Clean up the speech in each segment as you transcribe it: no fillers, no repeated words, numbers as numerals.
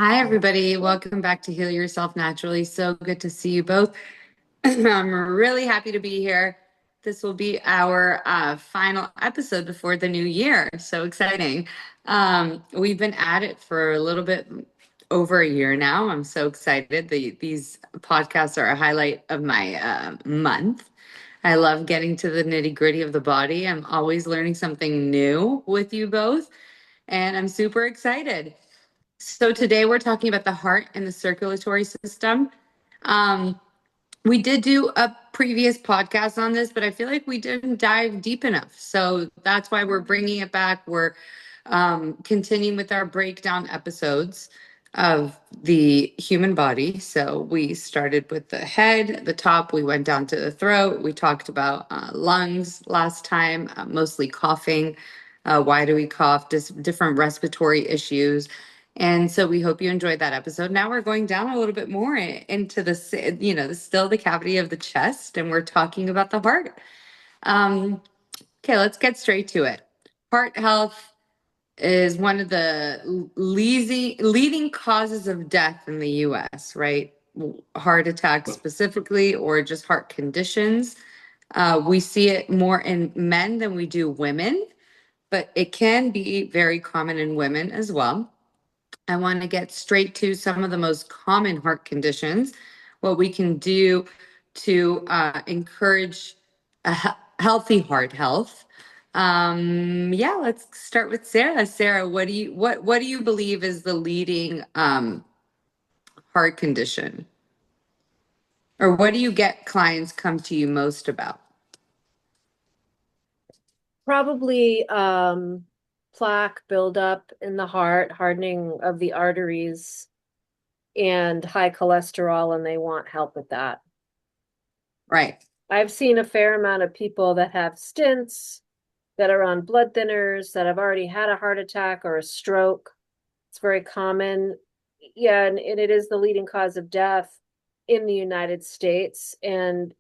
Hi, everybody. Welcome back to Heal Yourself Naturally. So good to see you both. I'm really happy to be here. This will be our final episode before the new year. So exciting. We've been at it for a little bit over a year now. I'm so excited. These podcasts are a highlight of my month. I love getting to the nitty gritty of the body. I'm always learning something new with you both, and I'm super excited. So today we're talking about the heart and the circulatory system. Um, we did do a previous podcast on this, but I feel like we didn't dive deep enough. So that's why we're bringing it back. We're continuing with our breakdown episodes of the human body. So we started with the head, the top, we went down to the throat. We talked about lungs last time, mostly coughing. Why do we cough? Just different respiratory issues. And so we hope you enjoyed that episode. Now we're going down a little bit more into still the cavity of the chest, and we're talking about the heart. Um, okay, let's get straight to it. Heart health is one of the leading causes of death in the US, right? Heart attacks specifically, or just heart conditions. We see it more in men than we do women, but it can be very common in women as well. I want to get straight to some of the most common heart conditions, what we can do to encourage a healthy heart health. Yeah, let's start with Sarah. Sarah, what do you believe is the leading heart condition? Or what do you get clients come to you most about? Probably plaque buildup in the heart, hardening of the arteries, and high cholesterol, and they want help with that. Right. I've seen a fair amount of people that have stents, that are on blood thinners, that have already had a heart attack or a stroke. It's very common. Yeah, and it is the leading cause of death in the United States. And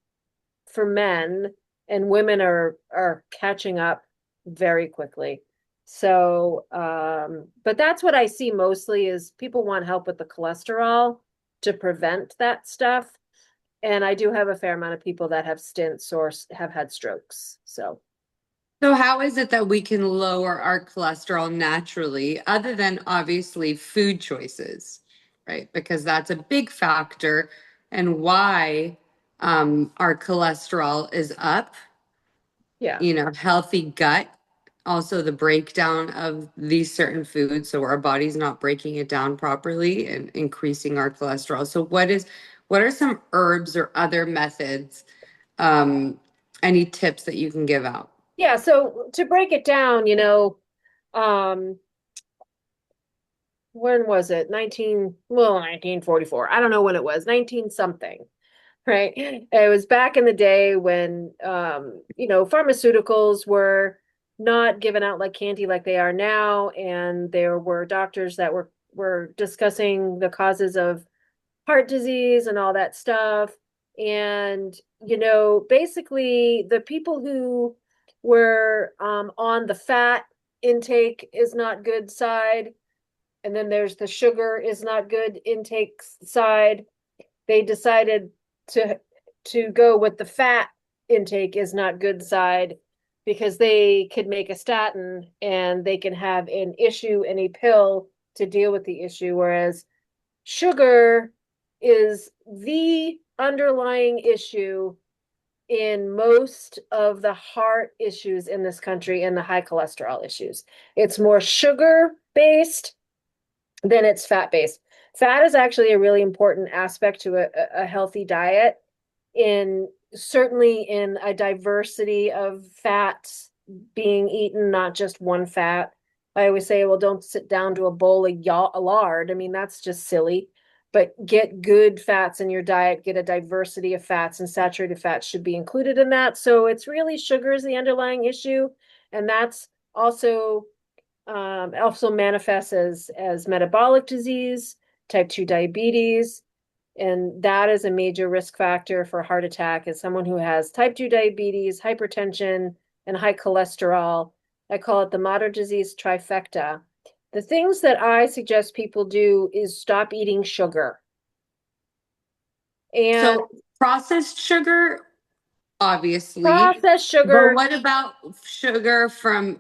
for men, and women are catching up very quickly. So, but that's what I see mostly is people want help with the cholesterol to prevent that stuff. And I do have a fair amount of people that have stents or have had strokes. So, So how is it that we can lower our cholesterol naturally, other than obviously food choices, right? Because that's a big factor and why our cholesterol is up. yeah. Healthy gut, also the breakdown of these certain foods, so our body's not breaking it down properly and increasing our cholesterol. So what are some herbs or other methods, um, any tips that you can give out? Yeah, so to break it down, um, when was it? 1944. I don't know when it was, 19 something, right? It was back in the day when pharmaceuticals were not given out like candy like they are now, and there were doctors that were discussing the causes of heart disease and all that stuff. And, basically the people who were on the fat intake is not good side, and then there's the sugar is not good intake side. They decided to go with the fat intake is not good side because they could make a statin and they can have an issue and a pill to deal with the issue, whereas sugar is the underlying issue in most of the heart issues in this country and the high cholesterol issues. It's more sugar based than it's fat based. Fat is actually a really important aspect to a healthy diet, in certainly in a diversity of fats being eaten, not just one fat. I always say, well, don't sit down to a bowl of lard. I mean, that's just silly. But get good fats in your diet, get a diversity of fats, and saturated fats should be included in that. So it's really sugar is the underlying issue. And that's also manifests as metabolic disease, type 2 diabetes, and that is a major risk factor for heart attack. Is someone who has type 2 diabetes, hypertension, and high cholesterol. I call it the modern disease trifecta. The things that I suggest people do is stop eating sugar. And So processed sugar, obviously, processed but sugar, what about sugar from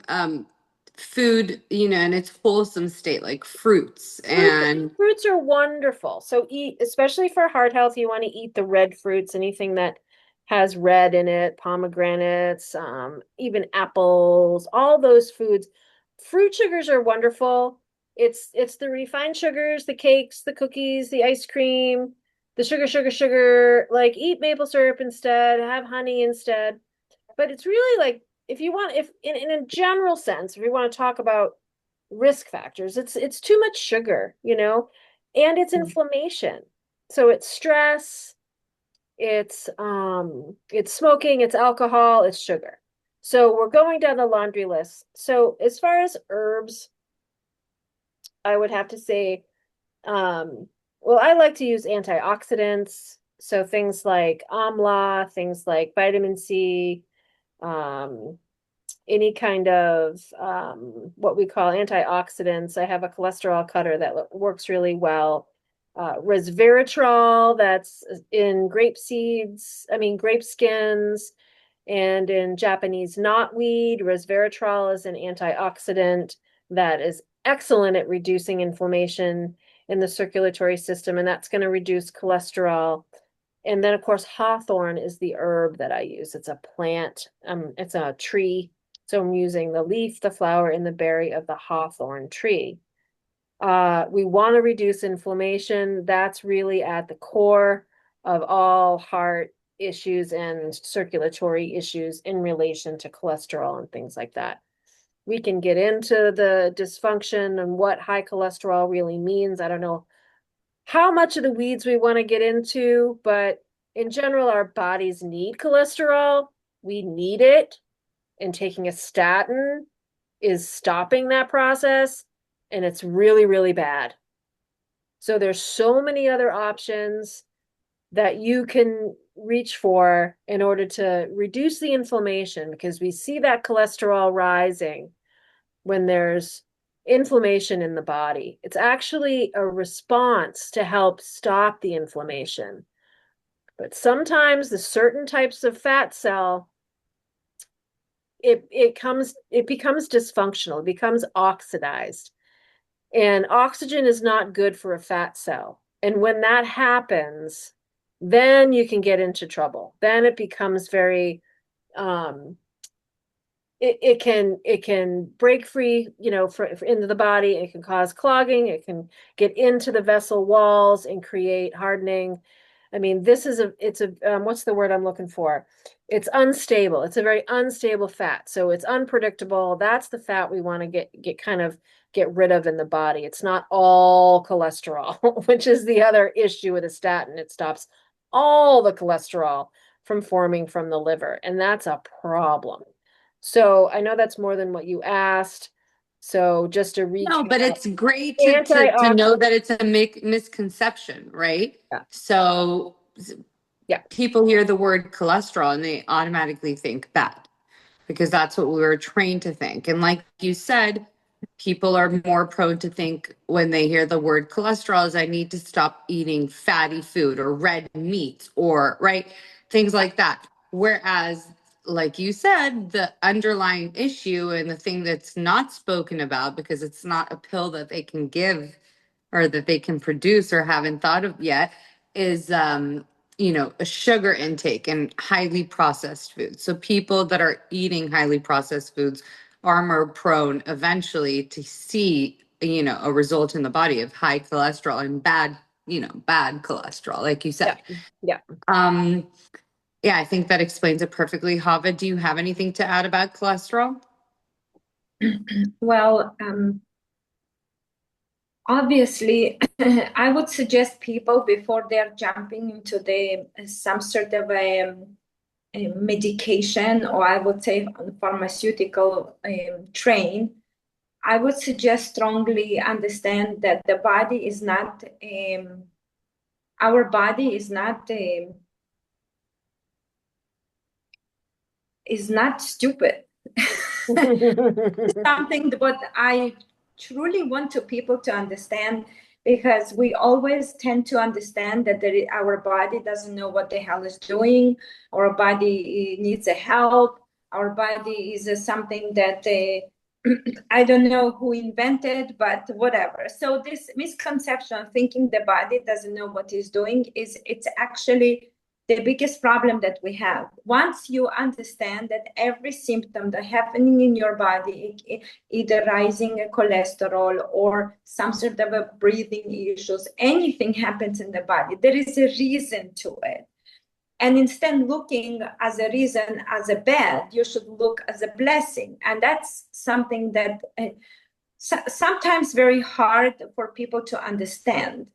food, in its wholesome state, like fruits fruits, and fruits are wonderful. So eat, especially for heart health, you want to eat the red fruits, anything that has red in it, pomegranates, even apples, all those foods. Fruit sugars are wonderful. It's the refined sugars, the cakes, the cookies, the ice cream, the sugar. Like eat maple syrup instead, have honey instead. But it's really like if you want, if in a general sense, if you want to talk about risk factors, it's too much sugar, and it's inflammation. So it's stress, it's smoking, it's alcohol, it's sugar. So we're going down the laundry list. So as far as herbs, I would have to say, well, I like to use antioxidants. So things like amla, things like vitamin C, um, any kind of what we call antioxidants. I have a cholesterol cutter that works really well. Resveratrol, that's in grape seeds, I mean, grape skins, and in Japanese knotweed. Resveratrol is an antioxidant that is excellent at reducing inflammation in the circulatory system, and that's going to reduce cholesterol. And then, of course, hawthorn is the herb that I use. It's a plant, it's a tree. So I'm using the leaf, the flower, and the berry of the hawthorn tree. We want to reduce inflammation. That's really at the core of all heart issues and circulatory issues in relation to cholesterol and things like that. We can get into the dysfunction and what high cholesterol really means. I don't know how much of the weeds we want to get into, but in general, our bodies need cholesterol. We need it, and taking a statin is stopping that process, and it's really, really bad. So there's so many other options that you can reach for in order to reduce the inflammation, because we see that cholesterol rising when there's inflammation in the body. It's actually a response to help stop the inflammation. But sometimes the certain types of fat cell, it becomes dysfunctional, it becomes oxidized. And oxygen is not good for a fat cell. And when that happens, then you can get into trouble. Then it becomes very um, it can break free, for into the body. It can cause clogging. It can get into the vessel walls and create hardening. I mean, this is it's a what's the word I'm looking for? It's unstable. It's a very unstable fat. So it's unpredictable. That's the fat we want to get rid of in the body. It's not all cholesterol, which is the other issue with a statin. It stops all the cholesterol from forming from the liver, and that's a problem. So I know that's more than what you asked. So just to no, but recap, it's great to know antioxidant. that it's a misconception, right? Yeah, So yeah, people hear the word cholesterol and they automatically think bad because that's what we were trained to think. And like you said, people are more prone to think when they hear the word cholesterol is I need to stop eating fatty food or red meat or right things like that. Whereas, like you said, the underlying issue and the thing that's not spoken about because it's not a pill that they can give or that they can produce or haven't thought of yet is a sugar intake and highly processed foods. So people that are eating highly processed foods are more prone eventually to see a result in the body of high cholesterol and bad cholesterol, like you yeah, said. yeah. um yeah, I think that explains it perfectly. Hava, do you have anything to add about cholesterol? Well, obviously, I would suggest people before they're jumping into the some sort of a medication, or I would say pharmaceutical train. I would suggest strongly understand that the body is not our body is not stupid. Something what I truly want to people to understand, because we always tend to understand that our body doesn't know what the hell is doing. Our body needs a help. Our body is something that I don't know who invented, but whatever. So this misconception of thinking the body doesn't know what it's doing it's actually the biggest problem that we have. Once you understand that every symptom that happening in your body, either rising cholesterol or some sort of a breathing issues, anything happens in the body, there is a reason to it. And instead looking as a reason as a bad, you should look as a blessing. And that's something that sometimes very hard for people to understand.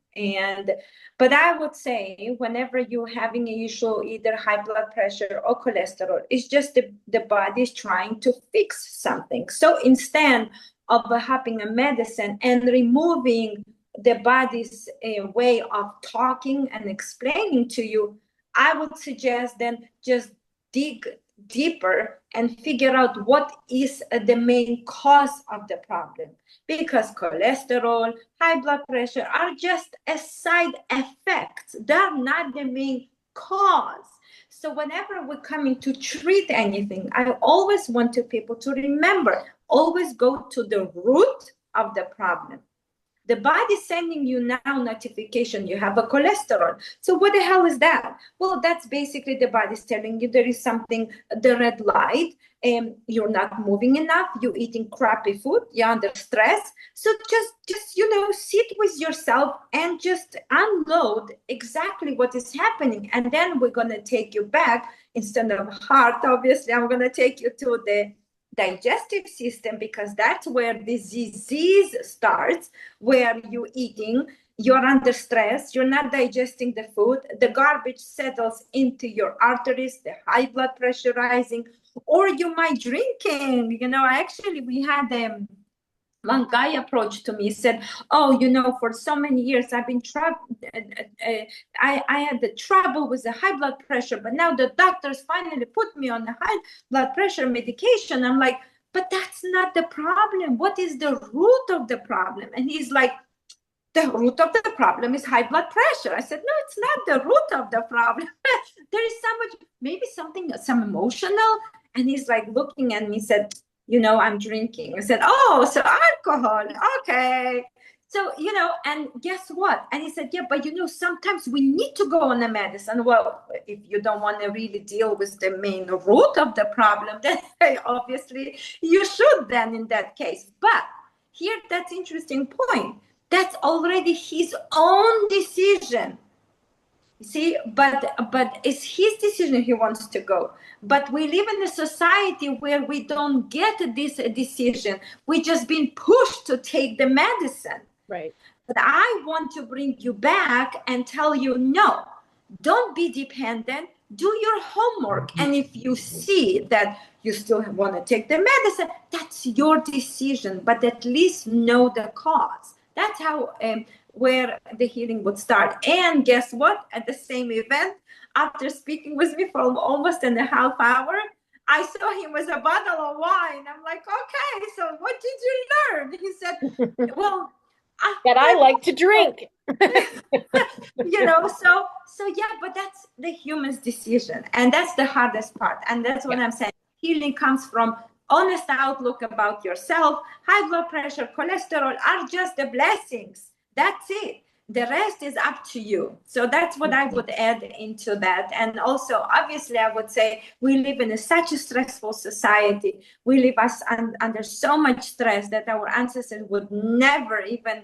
But I would say whenever you're having an issue, either high blood pressure or cholesterol, it's just the body is trying to fix something. So instead of having a medicine and removing the body's way of talking and explaining to you, I would suggest then just dig deeper and figure out what is the main cause of the problem, because cholesterol, high blood pressure are just a side effect. They're not the main cause. So whenever we're coming to treat anything, I always want people to remember, always go to the root of the problem. The body sending you now notification you have a cholesterol. So what the hell is that? Well, that's basically the body's telling you there is something, the red light, and you're not moving enough, you're eating crappy food, you're under stress. So just sit with yourself and just unload exactly what is happening. And then we're going to take you back, instead of heart, obviously, I'm going to take you to the digestive system, because that's where the disease starts, where you're eating, you're under stress, you're not digesting the food, the garbage settles into your arteries, the high blood pressure rising, or you might drinking. Actually we had one guy approached to me, said, oh, for so many years I've been I had the trouble with the high blood pressure, but now the doctors finally put me on the high blood pressure medication. I'm like, but that's not the problem. What is the root of the problem? And he's like, the root of the problem is high blood pressure. I said, no, it's not the root of the problem. There is maybe some emotional. And he's like looking at me, said, I'm drinking. I said, oh, so alcohol. Okay. So, and guess what? And he said, yeah, but sometimes we need to go on a medicine. Well, if you don't want to really deal with the main root of the problem, then obviously you should then in that case. But here, that's interesting point. That's already his own decision. See, but it's his decision he wants to go. But we live in a society where we don't get this decision. We just been pushed to take the medicine. Right. But I want to bring you back and tell you, no, don't be dependent. Do your homework. And if you see that you still want to take the medicine, that's your decision. But at least know the cause. That's how where the healing would start. And guess what? At the same event, after speaking with me for almost an a half hour, I saw him with a bottle of wine. I'm like, okay, so what did you learn? He said, well, that I like to drink. So yeah, but that's the human's decision. And that's the hardest part. And that's what I'm saying. Healing comes from honest outlook about yourself. High blood pressure, cholesterol are just the blessings. That's it. The rest is up to you. So that's what I would add into that. And also, obviously, I would say we live in such a stressful society. We live under so much stress that our ancestors would never even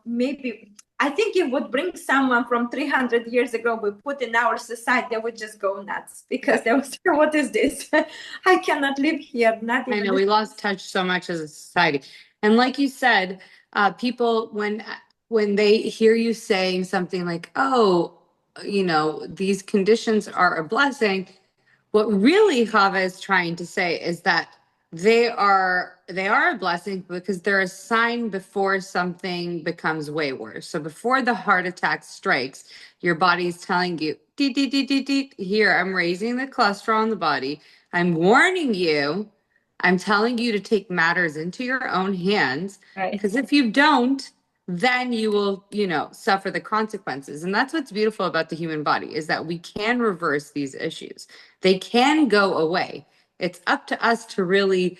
maybe. I think it would bring someone from 300 years ago we put in our society, they would just go nuts, because they would say, what is this? I cannot live here. Not even. I know we lost touch so much as a society. And like you said, people, when they hear you saying something like, oh, these conditions are a blessing, what really Hava is trying to say is that they are a blessing because they're a sign before something becomes way worse. So before the heart attack strikes, your body's telling you, dee, dee, dee, dee, dee, here, I'm raising the cholesterol in the body. I'm warning you I'm telling you to take matters into your own hands, Right. because if you don't, then you will, suffer the consequences. And that's what's beautiful about the human body, is that we can reverse these issues. They can go away. It's up to us to really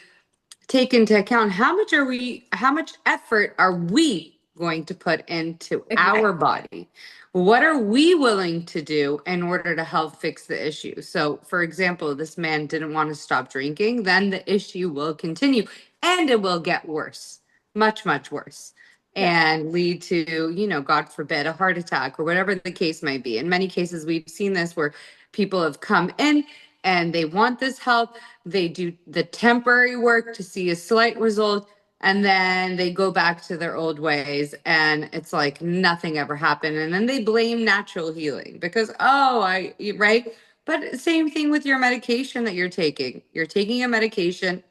take into account how much effort are we going to put into Exactly. our body? What are we willing to do in order to help fix the issue? So, for example, this man didn't want to stop drinking, then the issue will continue and it will get worse, much, much worse, Yeah. and lead to, God forbid, a heart attack or whatever the case might be. In many cases, we've seen this where people have come in and they want this help. They do the temporary work to see a slight result, and then they go back to their old ways, and it's like nothing ever happened. And then they blame natural healing because, right? But same thing with your medication that you're taking. You're taking a medication.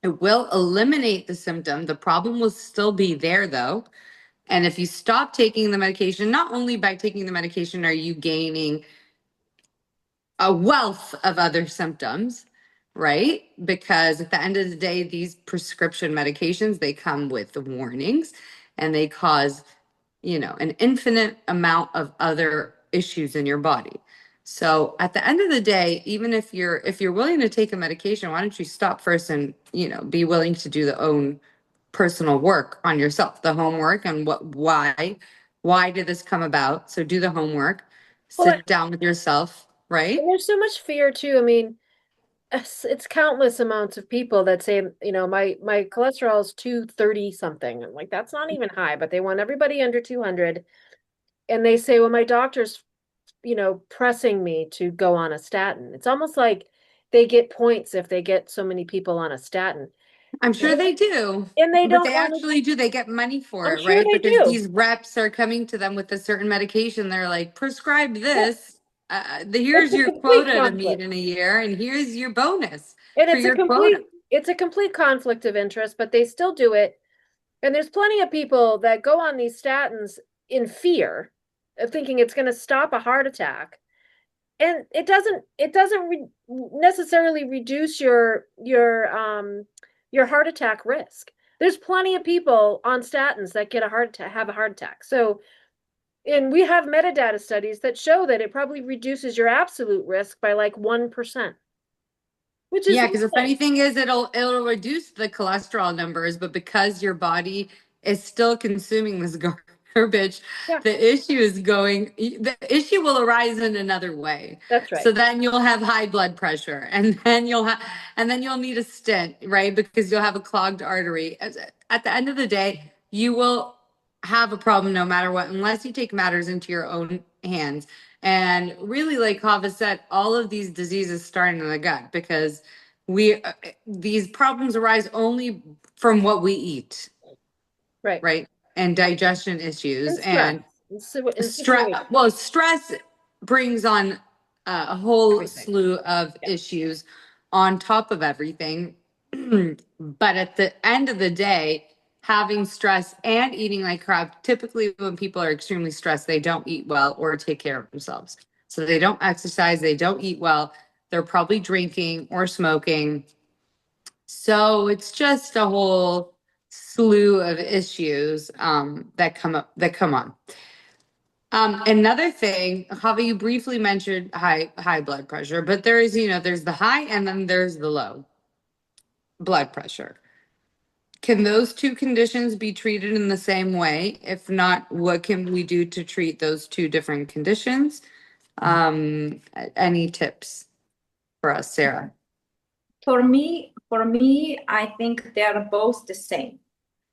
It will eliminate the symptom. The problem will still be there though. And if you stop taking the medication, not only by taking the medication are you gaining a wealth of other symptoms, right? Because at the end of the day, these prescription medications, they come with the warnings and they cause, an infinite amount of other issues in your body. So at the end of the day, even if you're willing to take a medication, why don't you stop first and, be willing to do the own personal work on yourself, the homework and why did this come about? So do the homework, Well, sit down with yourself, right? and there's so much fear too. I mean, it's countless amounts of people that say, my cholesterol is 230 something. I'm like, that's not even high, but they want everybody under 200. And they say, well, my doctor's, pressing me to go on a statin. It's almost like they get points if they get so many people on a statin. I'm sure they do, And they but don't they actually do. They get money for I'm it, sure right? they Because do. these reps are coming to them with a certain medication. They're like, prescribe Yeah. this. Here's It's a your complete quota to meet conflict. in a year, and here's your bonus And for your quota. it's a complete conflict of interest, but they still do it. And there's plenty of people that go on these statins in fear of thinking it's going to stop a heart attack. And it doesn't necessarily reduce your heart attack risk. There's plenty of people on statins that get a heart attack, have a heart attack. So, and we have metadata studies that show that it probably reduces your absolute risk by like 1%, which is Yeah, because the funny nothing. thing is it'll reduce the cholesterol numbers, but because your body is still consuming this garbage, Yeah, the issue will arise in another way. that's right. So then you'll have high blood pressure and then you'll need a stent, right? Because you'll have a clogged artery. At the end of the day, you will have a problem no matter what, unless you take matters into your own hands. And really, like Hava said, all of these diseases start in the gut because these problems arise only from what we eat, Right. right? And digestion issues And stress and and stress. situation, Well, stress brings on a whole everything. slew of Yeah. issues on top of everything. But at the end of the day, having stress and eating like crap, typically when people are extremely stressed, they don't eat well or take care of themselves. So they don't exercise, they don't eat well. They're probably drinking or smoking. So it's just a whole slew of issues that come on. Another thing, Javi, you briefly mentioned high blood pressure, but there's the high and then there's the low blood pressure. Can those two conditions be treated in the same way? If not, what can we do to treat those two different conditions? Any tips for us, Sarah? For me, I think they are both the same.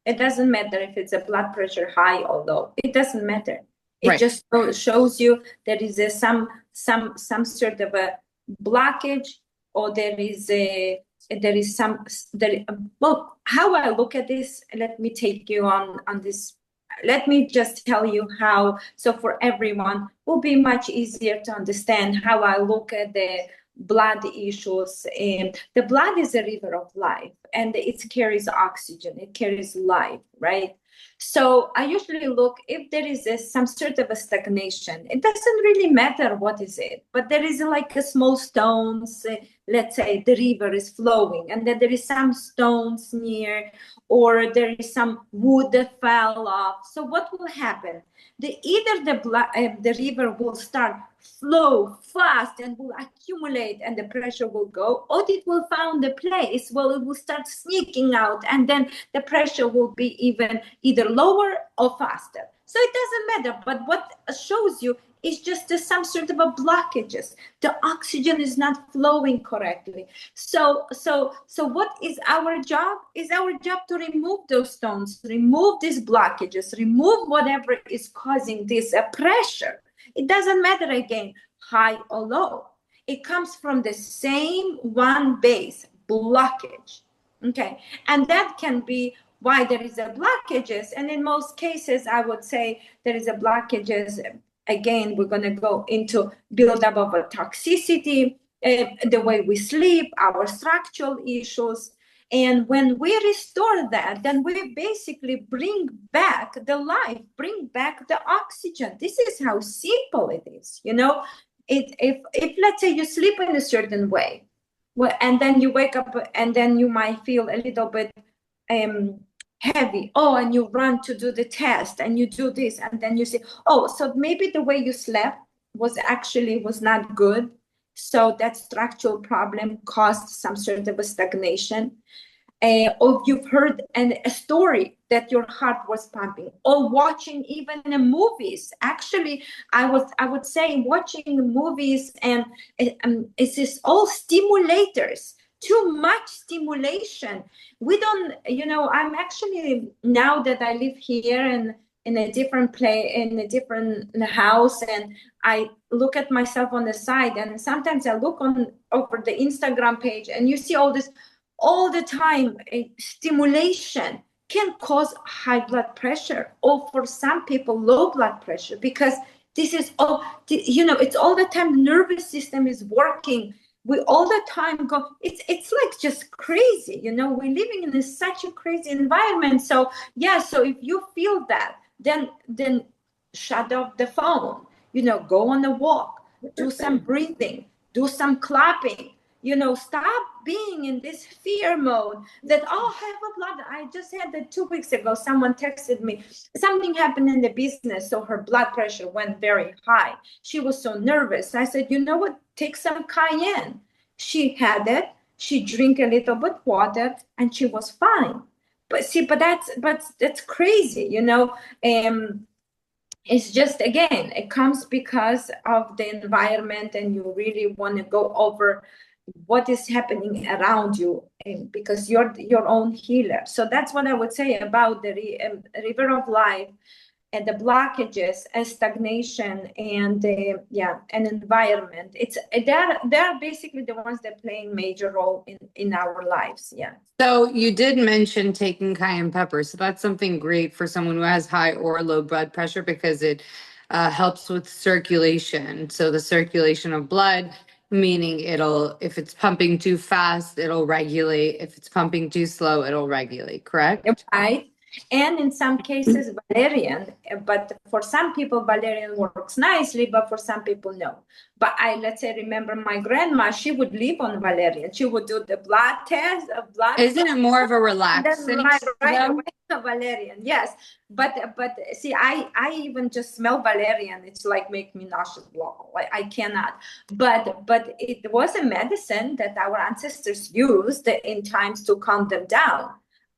It doesn't matter if it's a blood pressure high or low. It doesn't matter. It Right. just shows you there is some sort of a blockage, or well, how I look at this, let me take you on this. Let me just tell you how, so for everyone will be much easier to understand how I look at the blood issues. The blood is a river of life, and it carries oxygen, it carries life, right? So I usually look if there is some sort of a stagnation. It doesn't really matter what is it, but there is like a small stones. Let's say the river is flowing, and then there is some stones near, or there is some wood that fell off. So what will happen? Either the river will start flow fast and will accumulate and the pressure will go, or it will find a place where it will start sneaking out, and then the pressure will be even either lower or faster. So it doesn't matter, but what shows you is just some sort of a blockages. The oxygen is not flowing correctly. So what is our job? Is our job to remove those stones, remove these blockages, remove whatever is causing this pressure. It doesn't matter again, high or low. It comes from the same one base, blockage. Okay, and that can be why there is a blockages. And in most cases, I would say there is a blockages. Again, we're going to go into buildup of a toxicity, the way we sleep, our structural issues. And when we restore that, then we basically bring back the life, bring back the oxygen. This is how simple it is. You know, if let's say you sleep in a certain way, well, and then you wake up and then you might feel a little bit heavy. Oh, and you run to do the test and you do this, and then you say, oh, so maybe the way you slept was not good. So that structural problem caused some sort of a stagnation. Or you've heard a story that your heart was pumping, or watching even movies. Actually, I would say watching movies and it's just all stimulators. Too much stimulation. We don't, I'm actually, now that I live here and in a different place, in a different house, and I look at myself on the side, and sometimes I look on over the Instagram page, and you see all this all the time. Stimulation can cause high blood pressure, or for some people low blood pressure, because this is all, it's all the time nervous system is working. We all the time go, it's like just crazy, we're living in such a crazy environment. So yeah, so if you feel that, then shut off the phone, go on a walk, do some breathing, do some clapping, stop being in this fear mode that, oh, I have a blood. I just had that 2 weeks ago. Someone texted me, something happened in the business, so her blood pressure went very high. She was so nervous. I said, you know what? Take some cayenne. She had it. She drank a little bit water, and she was fine. But that's crazy, it's just, again, it comes because of the environment, and you really want to go over what is happening around you, because you're your own healer. So that's what I would say about the river of life, and the blockages and stagnation, and an environment. It's they're basically the ones that play a major role in our lives. Yeah. So you did mention taking cayenne pepper. So that's something great for someone who has high or low blood pressure, because it helps with circulation. So the circulation of blood, meaning if it's pumping too fast, it'll regulate. If it's pumping too slow, it'll regulate, correct? Right. And in some cases, valerian, but for some people, valerian works nicely, but for some people, no. But let's say, remember my grandma, she would live on valerian. She would do the blood test, Isn't it more of a relaxing? Right away, valerian, yes. But see, I even just smell valerian, it's like make me nauseous, like I cannot. But it was a medicine that our ancestors used in times to calm them down.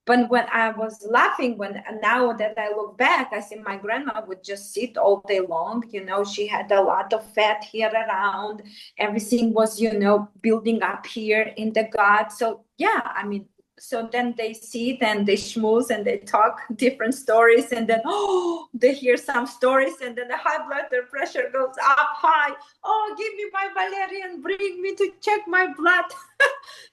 But when I was laughing, now that I look back, I see my grandma would just sit all day long. She had a lot of fat here around. Everything was, building up here in the gut. So yeah, I mean, so then they sit and they schmooze and they talk different stories, and then they hear some stories, and then the high blood pressure goes up high. Oh, give me my valerian, bring me to check my blood.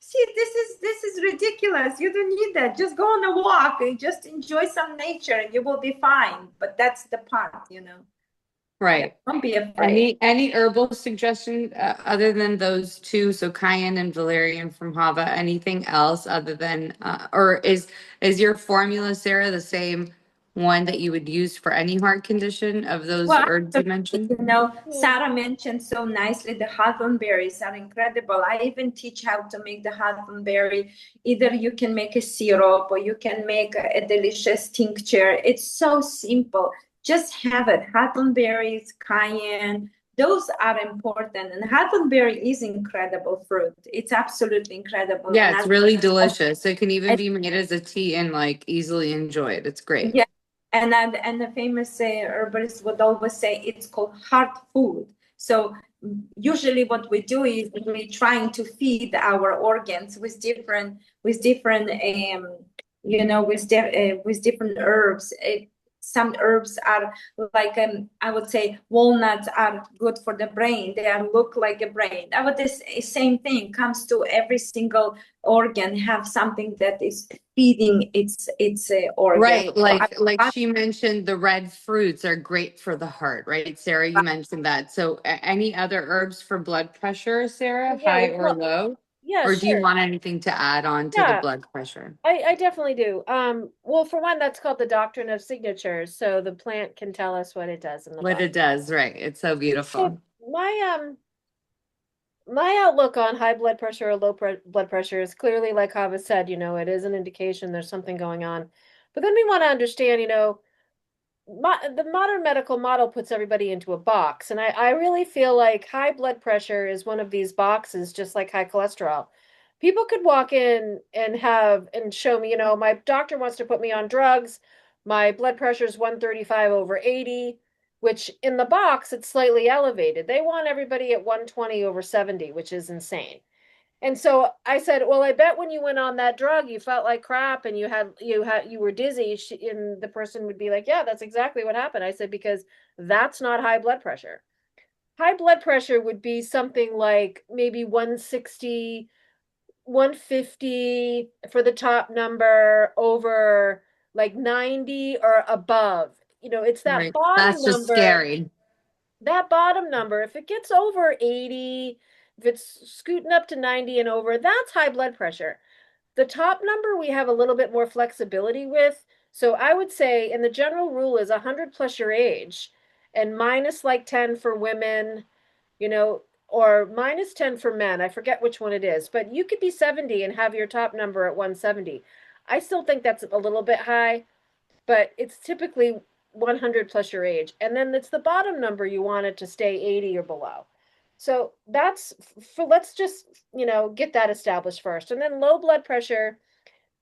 See, this is ridiculous. You don't need that. Just go on a walk and just enjoy some nature, and you will be fine. But that's the part, Right. Don't be afraid. Any herbal suggestion other than those two? So cayenne and valerian from Hava. Anything else other than or is your formula, Sarah, the same one that you would use for any heart condition of those Well, herbs you mentioned? Sarah mentioned so nicely the hawthorn berries are incredible. I even teach how to make the hawthorn berry. Either you can make a syrup or you can make a delicious tincture. It's so simple. Just have it. Hawthorn berries, cayenne, those are important. And hawthorn berry is incredible fruit. It's absolutely incredible. Yeah, And it's as really delicious. It can even be made as a tea and like easily enjoyed. It's great. yeah, and the famous herbalist would always say it's called heart food. So usually what we do is we trying to feed our organs with different with different herbs. Some herbs are like I would say walnuts are good for the brain. They are look like a brain. I would this same thing comes to every single organ have something that is feeding its organ. Right, So like she mentioned, the red fruits are great for the heart, right? Sarah, you mentioned that. So any other herbs for blood pressure, Sarah, Yeah, high or low? yeah, Or do you sure. want anything to add on to the Yeah, blood pressure? I definitely do. Well, for one, that's called the doctrine of signatures. So the plant can tell us what it does in the What body. it does, right? It's so So beautiful. my outlook on high blood pressure or low blood pressure is clearly, like Hava said, it is an indication there's something going on. But then we want to understand, the modern medical model puts everybody into a box. And I really feel like high blood pressure is one of these boxes, just like high cholesterol. People could walk in and show me, my doctor wants to put me on drugs. My blood pressure is 135 over 80, which in the box, it's slightly elevated. They want everybody at 120 over 70, which is insane. And so I said, "Well, I bet when you went on that drug, you felt like crap and you were dizzy." And the person would be like, "Yeah, that's exactly what happened." I said, "Because that's not high blood pressure. High blood pressure would be something like maybe 160, 150 for the top number over like 90 or above. It's that Right. bottom That's just number. scary. That bottom number, if it gets over 80, if it's scooting up to 90 and over, that's high blood pressure. The top number we have a little bit more flexibility with. So I would say, and the general rule is 100 plus your age and minus like 10 for women, you know, or minus 10 for men. I forget which one it is, but you could be 70 and have your top number at 170. I still think that's a little bit high, but it's typically 100 plus your age. And then it's the bottom number you want it to stay 80 or below. So that's for, let's just, get that established first. And then low blood pressure,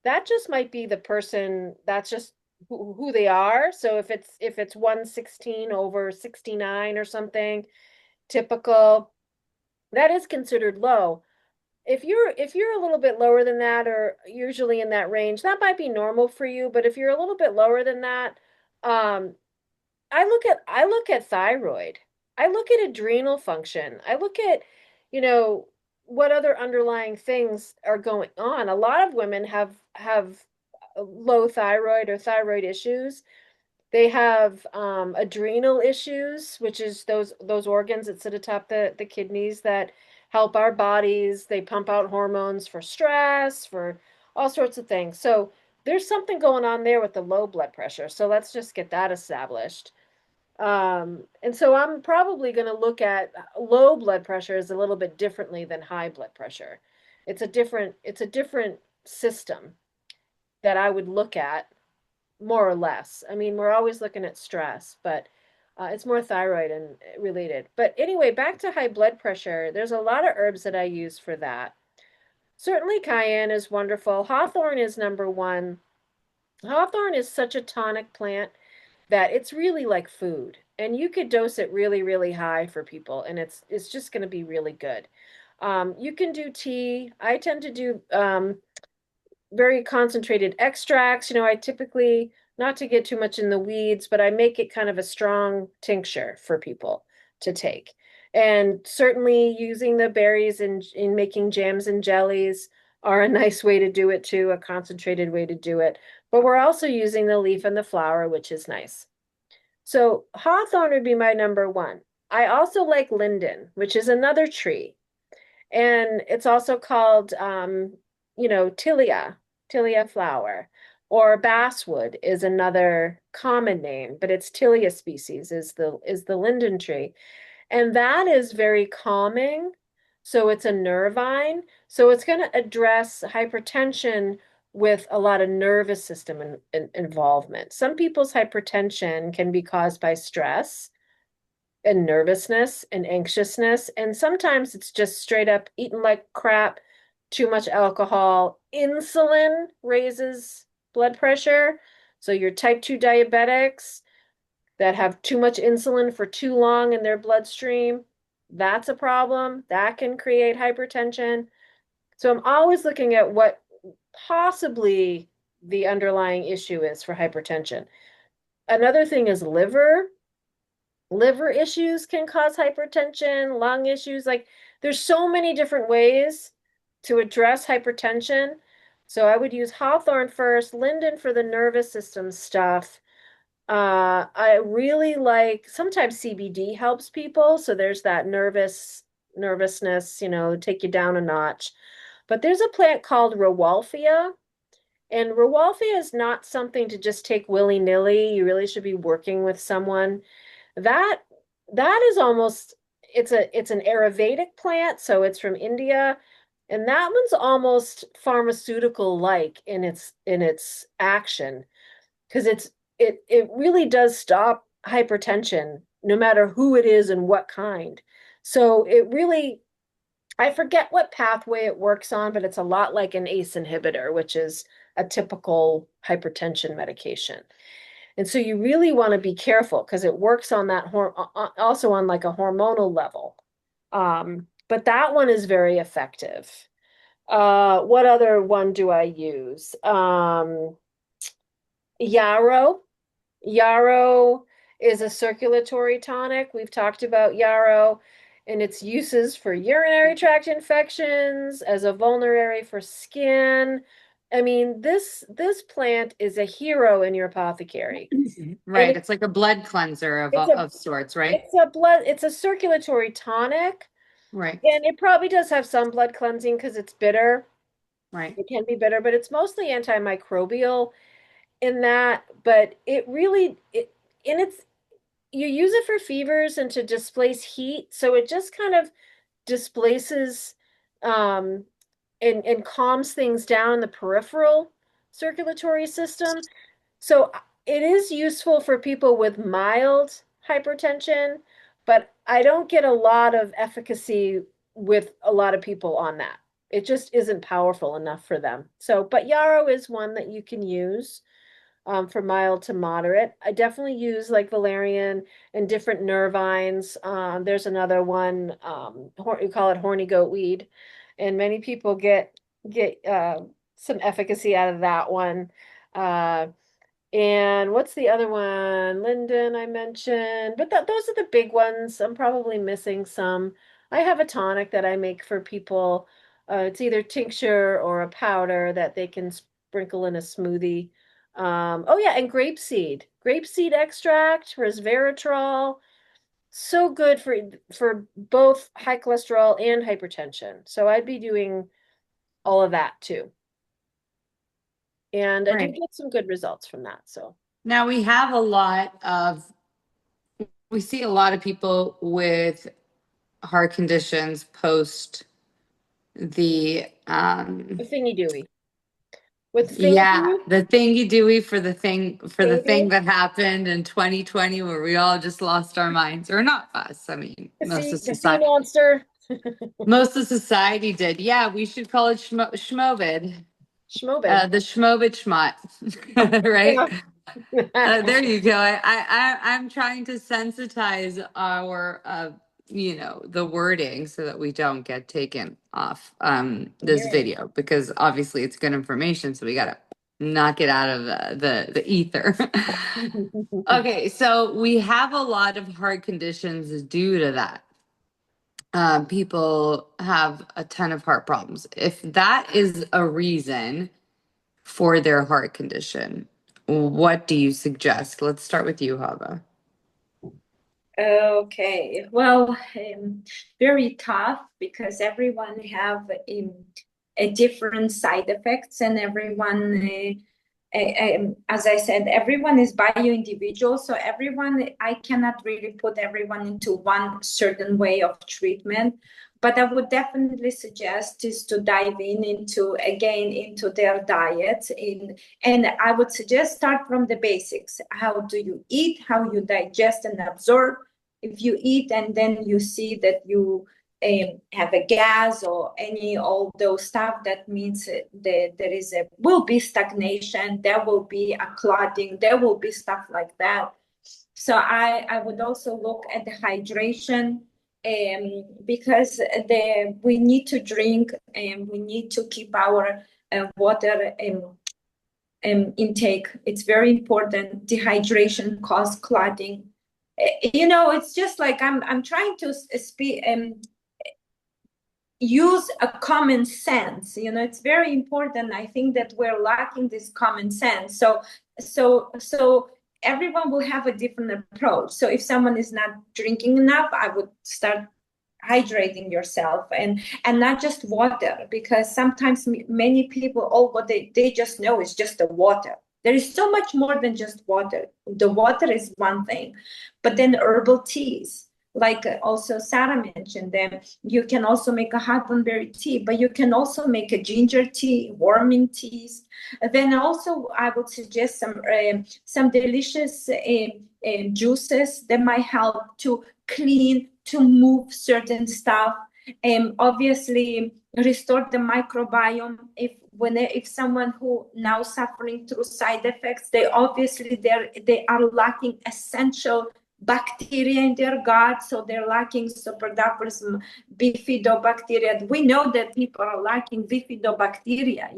that just might be the person, that's just who they are. So if it's 116 over 69 or something, typical, that is considered low. If you're a little bit lower than that or usually in that range, that might be normal for you, but if you're a little bit lower than that, um I look at thyroid. I look at adrenal function. I look at, you know, what other underlying things are going on. A lot of women have low thyroid or thyroid issues. They have adrenal issues, which is those organs that sit atop the kidneys that help our bodies. They pump out hormones for stress, for all sorts of things. So there's something going on there with the low blood pressure. So let's just get that established. And so I'm probably going to look at low blood pressure as a little bit differently than high blood pressure. It's a different system that I would look at more or less. I mean, we're always looking at stress, but it's more thyroid and related. But anyway, back to high blood pressure. There's a lot of herbs that I use for that. Certainly, cayenne is wonderful. Hawthorn is number one. Hawthorn is such a tonic plant that it's really like food. And you could dose it really, really high for people, and it's just going to be really good. You can do tea. I tend to do very concentrated extracts. I typically, not to get too much in the weeds, but I make it kind of a strong tincture for people to take. And certainly using the berries in making jams and jellies are a nice way to do it too, a concentrated way to do it. But we're also using the leaf and the flower, which is nice. So hawthorn would be my number one. I also like linden, which is another tree. And it's also called, tilia flower, or basswood is another common name, but it's Tilia species is the linden tree. And that is very calming. So it's a nervine. So it's going to address hypertension with a lot of nervous system involvement. Some people's hypertension can be caused by stress and nervousness and anxiousness. And sometimes it's just straight up eating like crap, too much alcohol. Insulin raises blood pressure. So your type 2 diabetics that have too much insulin for too long in their bloodstream, that's a problem. That can create hypertension. So I'm always looking at what possibly the underlying issue is for hypertension. Another thing is liver. Liver issues can cause hypertension, lung issues. Like there's so many different ways to address hypertension. So I would use hawthorn first, linden for the nervous system stuff. I really like sometimes CBD helps people. So there's that nervousness, take you down a notch. But there's a plant called Rauwolfia, and Rauwolfia is not something to just take willy-nilly. You really should be working with someone. That that is almost it's an Ayurvedic plant, so it's from India, and that one's almost pharmaceutical like in its action because it really does stop hypertension no matter who it is and what kind. So it really I forget what pathway it works on, but it's a lot like an ACE inhibitor, which is a typical hypertension medication. And so you really want to be careful because it works on that also on like a hormonal level. But that one is very effective. What other one do I use? Yarrow. Yarrow is a circulatory tonic. We've talked about yarrow and its uses for urinary tract infections, as a vulnerary for skin. I mean, this plant is a hero in your apothecary. Right. It's like a blood cleanser It's a of sorts, right? it's a circulatory tonic, Right. and it probably does have some blood cleansing because it's bitter. Right. It can be bitter, but it's mostly antimicrobial in that, but it really and it's you use it for fevers and to displace heat, so it just kind of displaces um and calms things down in the peripheral circulatory system. So it is useful for people with mild hypertension, but I don't get a lot of efficacy with a lot of people on that. It just isn't powerful enough for them. So, but yarrow is one that you can use for mild to moderate. I definitely use like valerian and different nervines. There's another one, we call it horny goat weed, and many people get some efficacy out of that one. Uh, and what's the other one? Linden, I mentioned, but those are the big ones. I'm probably missing some. I have a tonic that I make for people. It's either tincture or a powder that they can sprinkle in a smoothie. Oh yeah, and grapeseed extract, resveratrol. So good for both high cholesterol and hypertension. So I'd be doing all of that too. And I do Right. get some good results from that. So Now we see a lot of people with heart conditions post the the thingy doey. With yeah, thingy, the thingy doey for the thing thingy, that happened in 2020 where we all just lost our minds, or not us. I mean, the sea monster, most of society did. Yeah, we should call it schmovid. schmobid. The schmovid schmott, right? Yeah. There you go. I'm trying to sensitize our, the wording so that we don't get taken off this Yeah. video because obviously it's good information, so we gotta knock it out of the ether. Okay, so we have a lot of heart conditions due to that. People have a ton of heart problems. If that is a reason for their heart condition, what do you suggest? Let's start with you, Hava. Okay, well, very tough because everyone have a different side effects and everyone as I said, everyone is bio-individual, so I cannot really put everyone into one certain way of treatment. But I would definitely suggest is to dive into their diet, and I would suggest start from the basics. How do you eat? How you digest and absorb? If you eat and then you see that you have a gas or all those stuff, that means that will be stagnation, there will be a clotting, there will be stuff like that. So I would also look at the hydration, because we need to drink and we need to keep our water intake. It's very important. Dehydration causes clotting. It's just like I'm trying to speak use a common sense. It's very important. I think that we're lacking this common sense. So everyone will have a different approach. So if someone is not drinking enough, I would start hydrating yourself, and not just water, because sometimes many people, what they just know is just the water. There is so much more than just water. The water is one thing, but then herbal teas, like also Sara mentioned them. You can also make a hot berry tea, but you can also make a ginger tea, warming teas. Then also I would suggest some delicious juices that might help to clean, to move certain stuff, and obviously restore the microbiome. If someone who now suffering through side effects, they are lacking essential bacteria in their gut, so they're lacking Superbacterium bifidobacteria. We know that people are lacking bifidobacteria.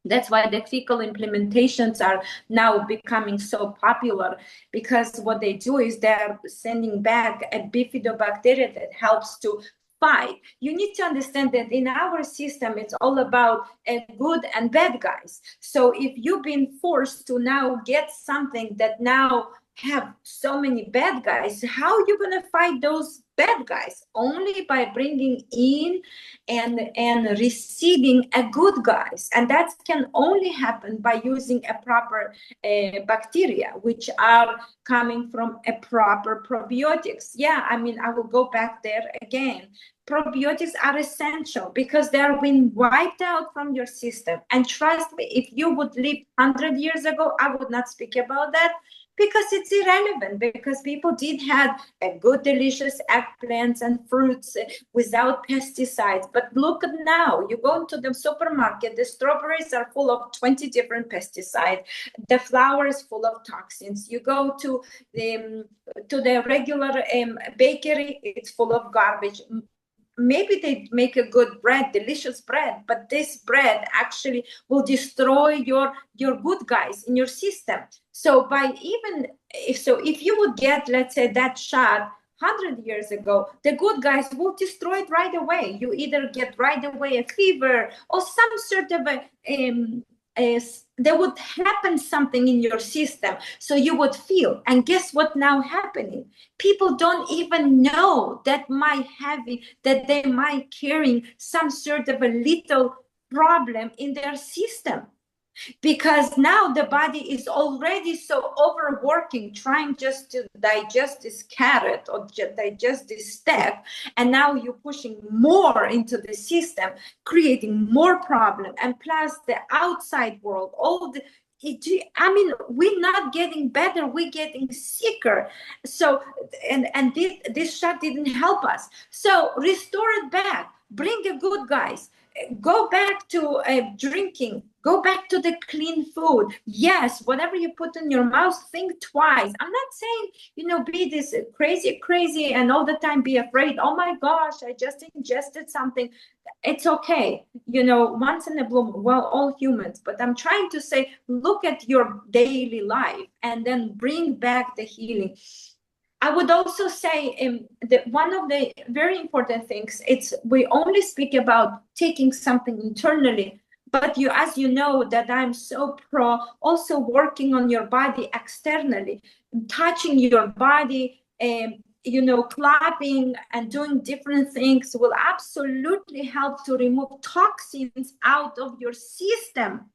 That's why the fecal implementations are now becoming so popular, because what they do is they're sending back a bifidobacteria that helps to fight. You need to understand that in our system, it's all about good and bad guys. So if you've been forced to now get something that now have so many bad guys, how are you going to fight those bad guys? Only by bringing in and receiving a good guys, and that can only happen by using a proper bacteria, which are coming from a proper probiotics. I will go back there again. Probiotics are essential because they're being wiped out from your system. And trust me, if you would live 100 years ago, I would not speak about that, because it's irrelevant, because people did have a good delicious eggplants and fruits without pesticides. But look at now, you go into the supermarket, the strawberries are full of 20 different pesticides, the flour is full of toxins. You go to the regular bakery, it's full of garbage. Maybe they make a good bread, delicious bread, but this bread actually will destroy your good guys in your system. So if you would get, let's say, that shot 100 years ago, the good guys will destroy it right away. You either get right away a fever or some sort of there would happen something in your system, so you would feel. And guess what now happening? People don't even know that they might carrying some sort of a little problem in their system, because now the body is already so overworking, trying just to digest this carrot or digest this step, and now you're pushing more into the system, creating more problem. And plus the outside world, we're not getting better, we're getting sicker. So and this shot didn't help us. So restore it back, bring the good guys, go back to drinking, go back to the clean food. Yes, whatever you put in your mouth, think twice. I'm not saying, be this crazy and all the time be afraid. Oh my gosh, I just ingested something. It's okay, once in a blue moon. Well, all humans, but I'm trying to say, look at your daily life and then bring back the healing. I would also say that one of the very important things, we only speak about taking something internally, but as you know, that I'm so pro also working on your body externally, touching your body, clapping and doing different things will absolutely help to remove toxins out of your system.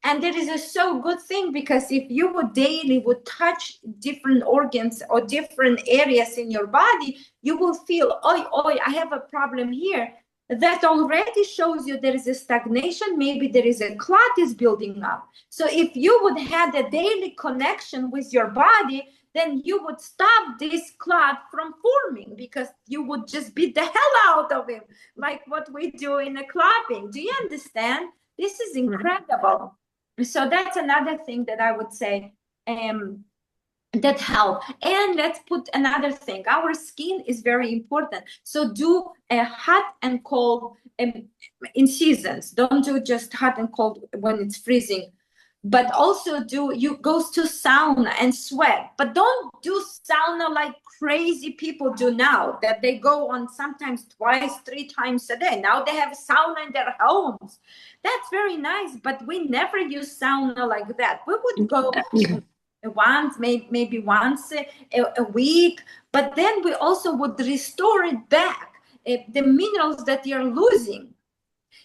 And there is a so good thing, because if you would daily would touch different organs or different areas in your body, you will feel, oh, I have a problem here. That already shows you there is a stagnation. Maybe there is a clot is building up. So if you would have a daily connection with your body, then you would stop this clot from forming, because you would just beat the hell out of him, like what we do in a clubbing. Do you understand? This is incredible. So that's another thing that I would say that help. And let's put another thing. Our skin is very important. So do a hot and cold in seasons. Don't do just hot and cold when it's freezing. But also you goes to sauna and sweat. But don't do sauna like crazy people do now, that they go on sometimes twice, 3 times a day. Now they have sauna in their homes. That's very nice, but we never use sauna like that. We would go once, maybe once a week, but then we also would restore it back, the minerals that you're losing.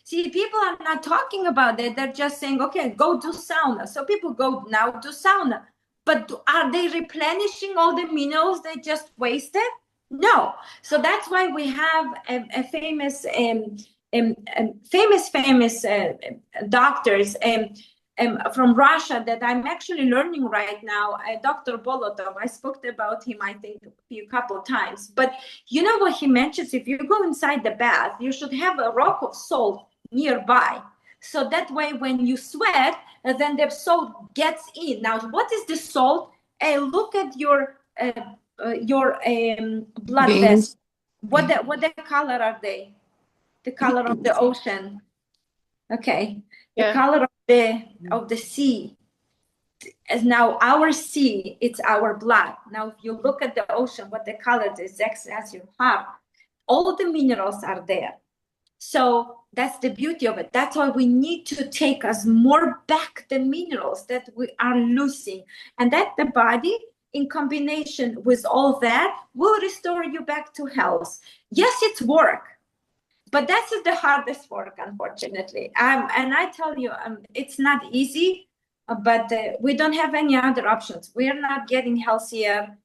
See, people are not talking about that. They're just saying, okay, go do sauna. So people go now do sauna. But are they replenishing all the minerals they just wasted? No. So that's why we have a famous doctors from Russia that I'm actually learning right now, Dr. Bolotov. I spoke about him, I think, a couple of times. But you know what he mentions? If you go inside the bath, you should have a rock of salt nearby. So that way, when you sweat, then the salt gets in. Now, what is the salt? Look at your blood vessels. What the color are they? The color of the ocean. Okay. The color of the sea. As now our sea, it's our blood. Now, if you look at the ocean, what the color is, as you have, all the minerals are there. So that's the beauty of it. That's why we need to take us more back the minerals that we are losing, and that the body, in combination with all that, will restore you back to health. Yes, it's work, but that's the hardest work, unfortunately. And I tell you, it's not easy, but we don't have any other options. We're not getting healthier.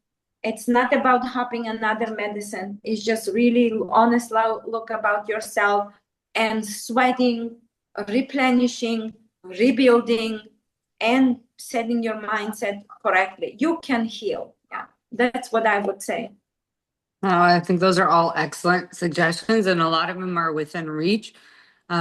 It's not about hopping another medicine. It's just really honest look about yourself and sweating, replenishing, rebuilding, and setting your mindset correctly. You can heal. Yeah, that's what I would say. I think those are all excellent suggestions, and a lot of them are within reach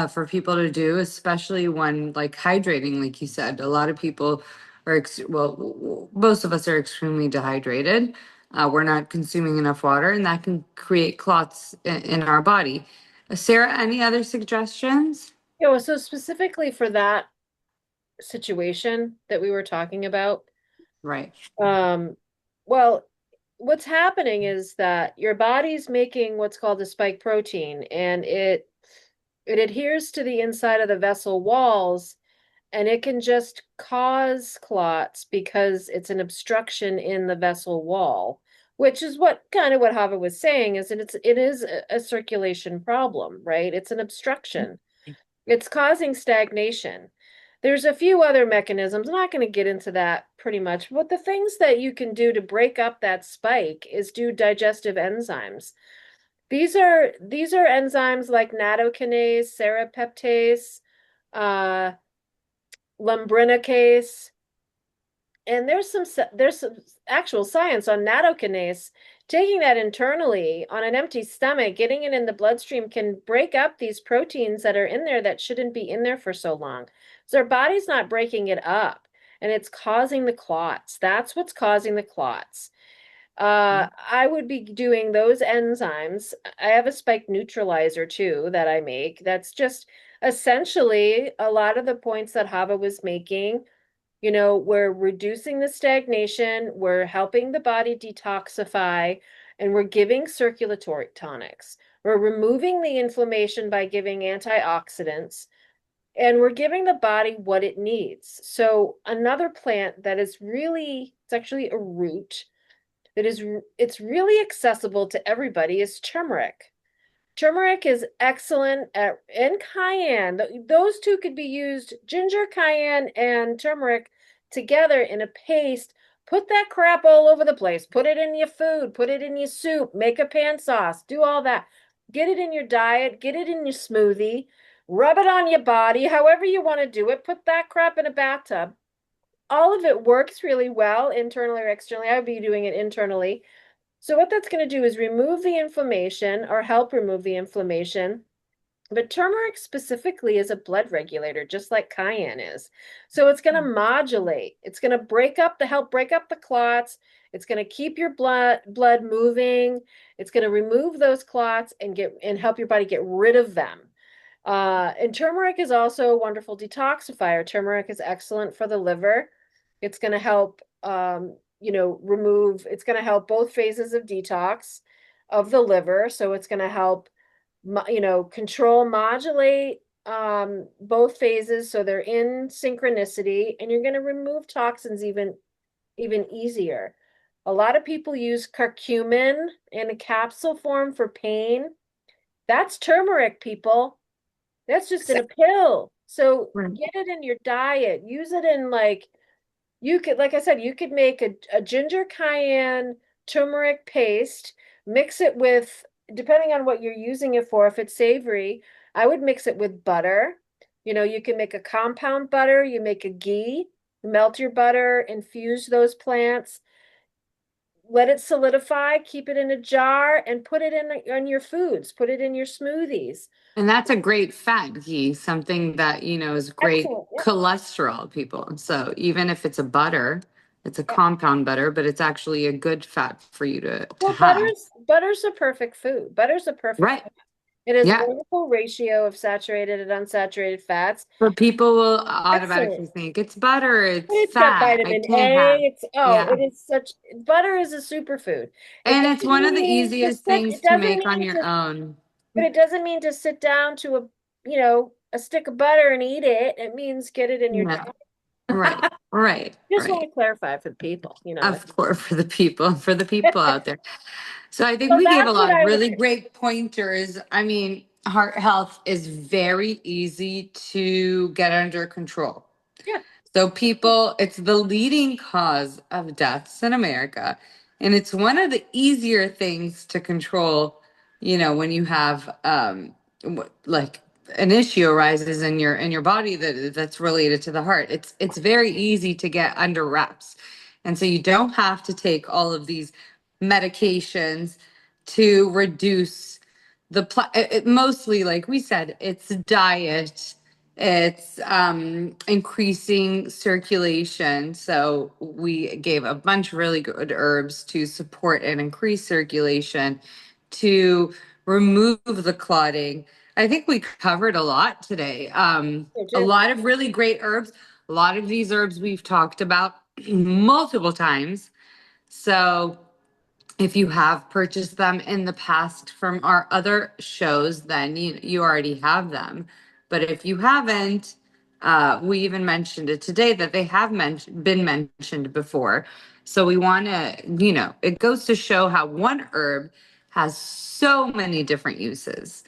for people to do, especially when like hydrating, like you said. A lot of people are, well, most of us are extremely dehydrated. We're not consuming enough water, and that can create clots in our body. Sarah, any other suggestions? Yeah, well, so specifically for that situation that we were talking about, Right. well, what's happening is that your body's making what's called a spike protein, and it adheres to the inside of the vessel walls, and it can just cause clots because it's an obstruction in the vessel wall, which is what kind of what Hava was saying, is that it is a circulation problem, right? It's an obstruction. It's causing stagnation. There's a few other mechanisms. I'm not going to get into that pretty much, but the things that you can do to break up that spike is do digestive enzymes. These are enzymes like nattokinase, serrapeptase, uh, lumbrinacase, and there's some actual science on nattokinase. Taking that internally on an empty stomach, getting it in the bloodstream can break up these proteins that are in there that shouldn't be in there for so long. So our body's not breaking it up, and it's causing the clots. That's what's causing the clots. I would be doing those enzymes. I have a spike neutralizer too that I make. That's just essentially a lot of the points that Hava was making. We're reducing the stagnation, we're helping the body detoxify, and we're giving circulatory tonics. We're removing the inflammation by giving antioxidants, and we're giving the body what it needs. So another plant that is really, it's actually a root that it's really accessible to everybody is turmeric. Turmeric is excellent and cayenne. Those two could be used, ginger, cayenne, and turmeric together in a paste. Put that crap all over the place. Put it in your food, put it in your soup, make a pan sauce, do all that. Get it in your diet, get it in your smoothie, rub it on your body, however you want to do it. Put that crap in a bathtub. All of it works really well, internally or externally. I would be doing it internally. So what that's going to do is remove the inflammation or help remove the inflammation. But turmeric specifically is a blood regulator, just like cayenne is. So it's going to modulate. It's going to help break up the clots. It's going to keep your blood moving. It's going to remove those clots and help your body get rid of them. And turmeric is also a wonderful detoxifier. Turmeric is excellent for the liver. It's going to help, it's going to help both phases of detox of the liver. So it's going to help, control, modulate both phases so they're in synchronicity, and you're going to remove toxins even easier. A lot of people use curcumin in a capsule form for pain. That's turmeric, people. That's just in a pill. So get it in your diet. Use it in you could, like I said, you could make a ginger cayenne turmeric paste, mix it with, depending on what you're using it for, if it's savory, I would mix it with butter. You can make a compound butter, you make a ghee, melt your butter, infuse those plants, let it solidify, keep it in a jar, and put it in your foods, put it in your smoothies. And that's a great fat ghee, something that, is great Excellent. Yep. cholesterol, people. So even if it's a butter, it's a Yep. compound butter, but it's actually a good fat for you to Well, have. butter's a perfect food. Butter's a perfect Right. food. It has a Yeah. wonderful ratio of saturated and unsaturated fats. But people will Excellent. automatically think it's butter, But it's it's got fat. I vitamin can't A. have. It Yeah. is butter is a superfood. It And it's doesn't one of the mean to easiest sit, things it to doesn't make on mean your to, own. but it doesn't mean to sit down to a stick of butter and eat it. It means get it in your No. diet. Right. Right. Just want Right. to clarify for the people. Of course, for the people out there. So I think So we gave a that's what lot of I would really do. great pointers. I mean, heart health is very easy to get under control. Yeah. So people, it's the leading cause of deaths in America. And it's one of the easier things to control, when you have like an issue arises in your body that's related to the heart. It's very easy to get under wraps. And so you don't have to take all of these medications to reduce mostly, like we said, it's diet, it's increasing circulation. So we gave a bunch of really good herbs to support and increase circulation, to remove the clotting. I think we covered a lot today. A lot of really great herbs. A lot of these herbs we've talked about multiple times. So if you have purchased them in the past from our other shows, then you already have them. But if you haven't, we even mentioned it today that they have been mentioned before. So we want to, it goes to show how one herb has so many different uses.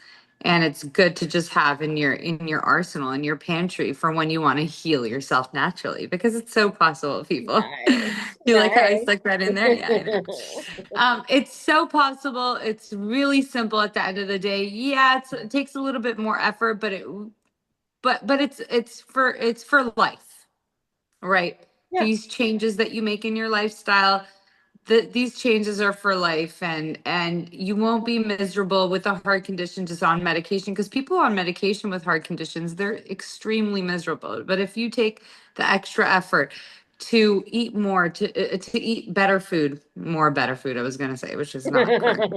And it's good to just have in your arsenal, in your pantry, for when you want to heal yourself naturally, because it's so possible, people. Nice. You like how I Nice. stuck that in there? Yeah, I know. It's so possible. It's really simple at the end of the day. Yeah, it takes a little bit more effort, but it's for life, right? Yeah. These changes that you make in your lifestyle, these changes are for life, and you won't be miserable with a heart condition just on medication, because people on medication with heart conditions, they're extremely miserable. But if you take the extra effort to eat more, to eat better food, I was going to say, which is not correct.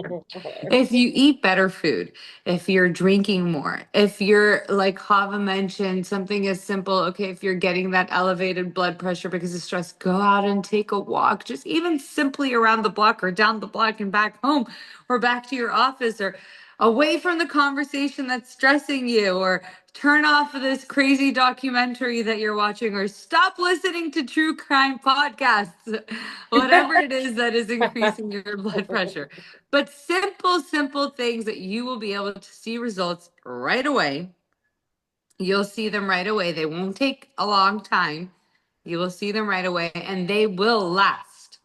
If you eat better food, if you're drinking more, if you're, like Hava mentioned, something as simple, okay, if you're getting that elevated blood pressure because of stress, go out and take a walk, just even simply around the block or down the block and back home or back to your office, or away from the conversation that's stressing you, or turn off of this crazy documentary that you're watching, or stop listening to true crime podcasts, whatever it is that is increasing your blood pressure. But simple things that you will be able to see results right away. You'll see them right away. They won't take a long time. You will see them right away, and they will last.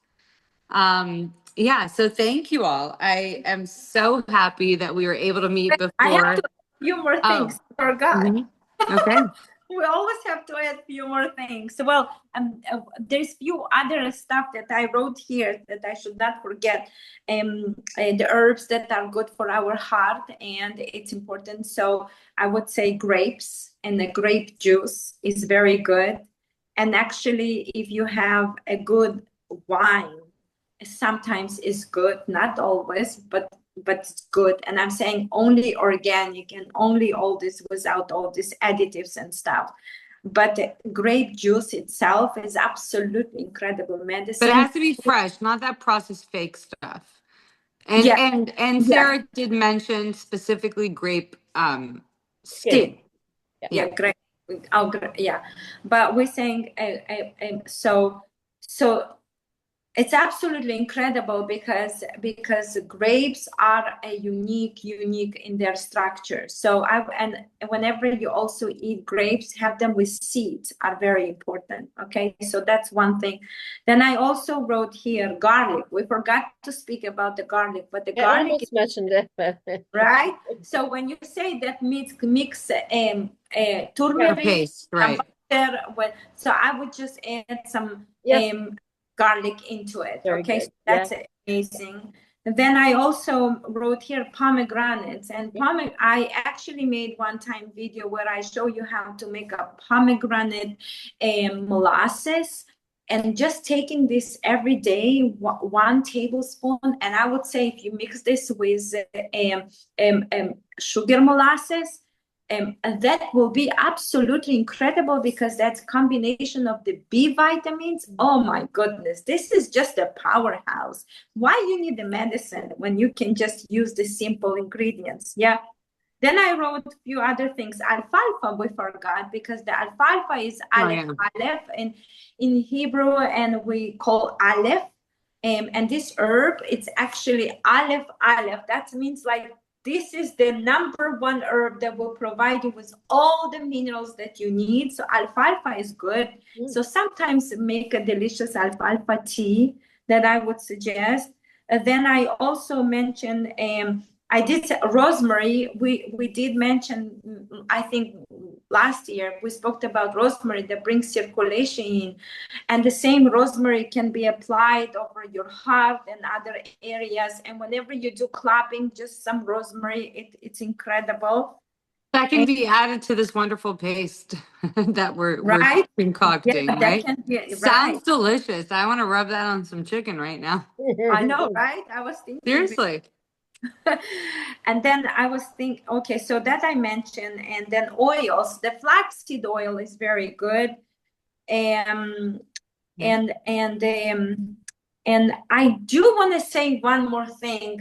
Yeah, so thank you all. I am so happy that we were able to meet I have before. to add a few more Oh, things. I forgot. mhm. Okay. We always have to add a few more things. Well, there's few other stuff that I wrote here that I should not forget. The herbs that are good for our heart, and it's important. So I would say grapes, and the grape juice is very good. And actually, if you have a good wine, sometimes is good, not always, but it's good. And I'm saying only organic and only all this without all these additives and stuff. But the grape juice itself is absolutely incredible But it medicine. has to be fresh, not that processed fake stuff. And Yeah, and yeah, Sarah did mention specifically grape Skin. skin. Yeah. Yeah. great. Oh, yeah. But we're saying so it's absolutely incredible because grapes are a unique in their structure. So and whenever you also eat grapes, have them with seeds are very important. Okay, so that's one thing. Then I also wrote here garlic. We forgot to speak about the garlic, but the I garlic almost mentioned it. right. So when you say that mix A turmeric, paste, and right. butter, so I would just add some Yes. garlic into it. Very Okay, good. so that's amazing. And then I also wrote here pomegranates, and I actually made one time video where I show you how to make a pomegranate molasses, and just taking this every day, 1 tablespoon. And I would say if you mix this with sugar molasses, and that will be absolutely incredible, because that's combination of the B vitamins. Oh my goodness, this is just a powerhouse. Why you need the medicine when you can just use the simple ingredients? Yeah. Then I wrote a few other things. Alfalfa we forgot, because the alfalfa is aleph in Hebrew, and we call aleph. And this herb, it's actually aleph. That means like this is the #1 herb that will provide you with all the minerals that you need. So alfalfa is good. So sometimes make a delicious alfalfa tea that I would suggest. Then I also mentioned I did rosemary. We did mention, I think last year we spoke about rosemary that brings circulation in, and the same rosemary can be applied over your heart and other areas. And whenever you do clapping, just some rosemary, it's incredible. That can be added to this wonderful paste that we're Right? concocting, Yeah, that right? can be right. Sounds delicious. I want to rub that on some chicken right now. I know, right? I was thinking. Seriously. And then I was thinking, okay, so that I mentioned, and then oils. The flaxseed oil is very good. And I do want to say one more thing.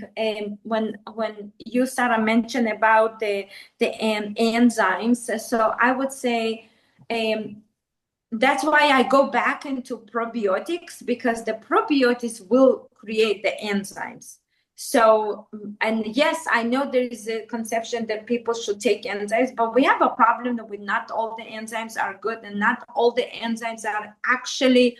When you, Sara, mentioned about the enzymes, so I would say that's why I go back into probiotics, because the probiotics will create the enzymes. So, and yes, I know there is a conception that people should take enzymes, but we have a problem that with not all the enzymes are good, and not all the enzymes are actually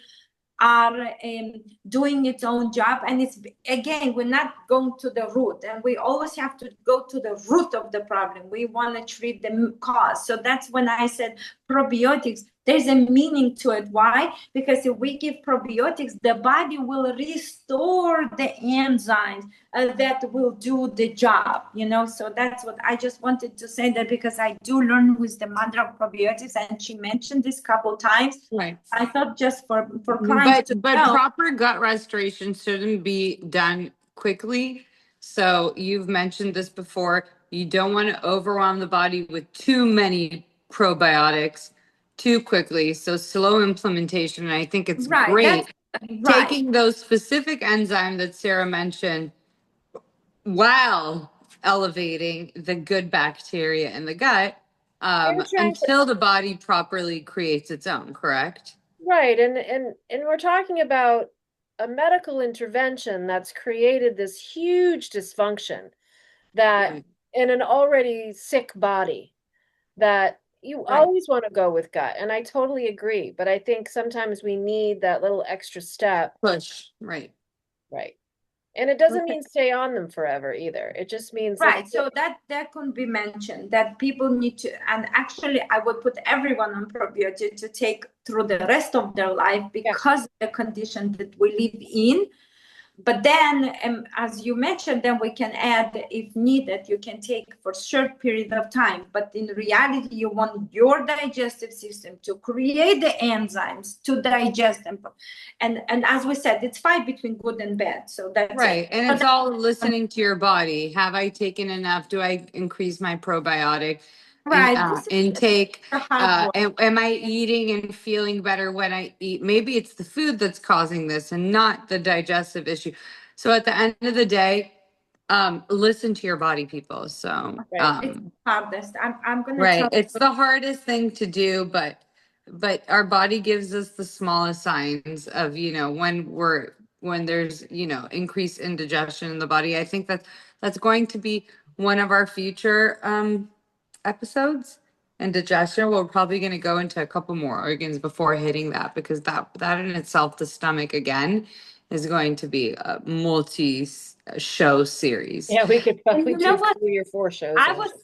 doing its own job. And it's, again, we're not going to the root, and we always have to go to the root of the problem. We want to treat the cause. So that's when I said probiotics, there's a meaning to it. Why? Because if we give probiotics, the body will restore the enzymes that will do the job, so that's what I just wanted to say, that because I do learn with the mother of probiotics, and she mentioned this couple times. Right. I thought just for clients but know. proper gut restoration shouldn't be done quickly. So you've mentioned this before. You don't want to overwhelm the body with too many probiotics too quickly. So slow implementation. And I think it's great taking those specific enzymes that Sarah mentioned while elevating the good bacteria in the gut We're trying to, until the body properly creates its own, correct? right, and we're talking about a medical intervention that's created this huge dysfunction that Right. in an already sick body that you Right. always want to go with gut. And I totally agree, but I think sometimes we need that little extra step. Push, right. Right. And it doesn't Okay. mean stay on them forever either. It just means Right. So that could be mentioned that people need to, and actually I would put everyone on probiotic to take through the rest of their life yeah. because of the condition that we live in. But then, as you mentioned, then we can add, if needed, you can take for short period of time. But in reality, you want your digestive system to create the enzymes to digest them. And as we said, it's fight between good and bad. So that's Right. it. And it's all listening to your body. Have I taken enough? Do I increase my probiotic Right. This is intake? the hard work. Am I eating and feeling better when I eat? Maybe it's the food that's causing this and not the digestive issue. So at the end of the day, listen to your body, people. So, Right. It's the hardest. I'm gonna right. tell It's the hardest thing to do, but our body gives us the smallest signs of, when there's, increased indigestion in the body. I think that's going to be one of our future episodes. Indigestion. We're probably going to go into a couple more organs before hitting that, because that in itself, the stomach again, is going to be a multi-show series. Yeah, we could and probably you know do what? 3 or 4 shows I on was it.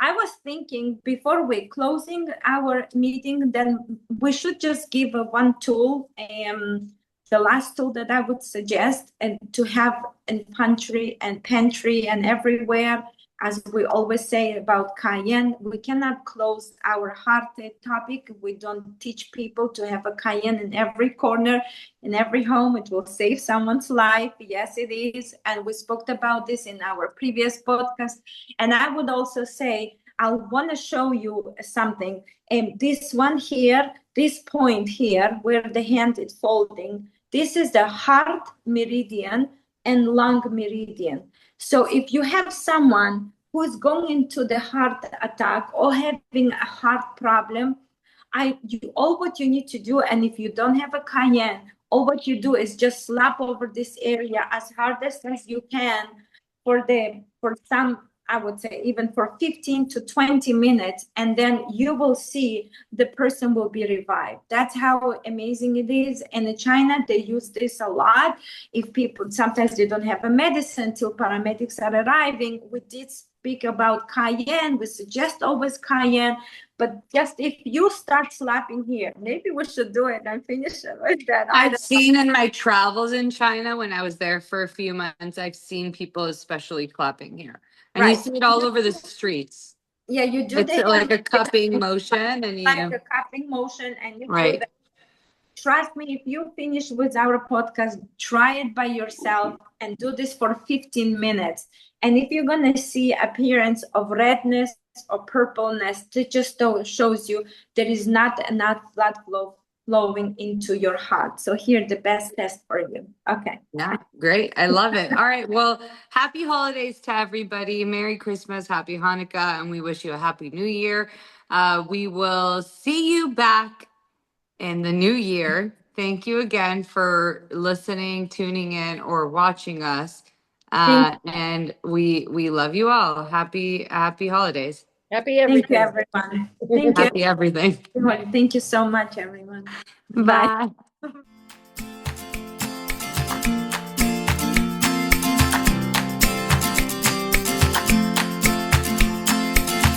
I was thinking before we closing our meeting, then we should just give one tool. The last tool that I would suggest, and to have in pantry and everywhere, as we always say about cayenne, we cannot close our heart topic. We don't teach people to have a cayenne in every corner, in every home. It will save someone's life. Yes, it is. And we spoke about this in our previous podcast. And I would also say, I want to show you something. This one here, this point here, where the hand is folding, this is the heart meridian and lung meridian. So if you have someone who is going into the heart attack or having a heart problem, all what you need to do, and if you don't have a cayenne, all what you do is just slap over this area as hardest as you can for some, I would say even for 15 to 20 minutes, and then you will see the person will be revived. That's how amazing it is. And in China, they use this a lot. If people, sometimes they don't have a medicine till paramedics are arriving. We did speak about cayenne. We suggest always cayenne. But just if you start slapping here, maybe we should do it and finish it with that. I've seen in my travels in China, when I was there for a few months, I've seen people especially clapping here. And you Right. see it all over the streets. Yeah, you do It's the like a hand cupping motion, and like a cupping motion, and you do right. that. Trust me, if you finish with our podcast, try it by yourself and do this for 15 minutes. And if you're going to see appearance of redness or purpleness, it just shows you there is not enough blood flowing into your heart. So here, the best test for you. Okay. Yeah, great. I love it. All right. Well, happy holidays to everybody. Merry Christmas, happy Hanukkah, and we wish you a happy new year. We will see you back in the new year. Thank you again for listening, tuning in, or watching us. And we love you all. Happy holidays. Happy Thank you, everything. everyone. Thank you. Happy everything. Thank you so much, everyone. Bye. Bye.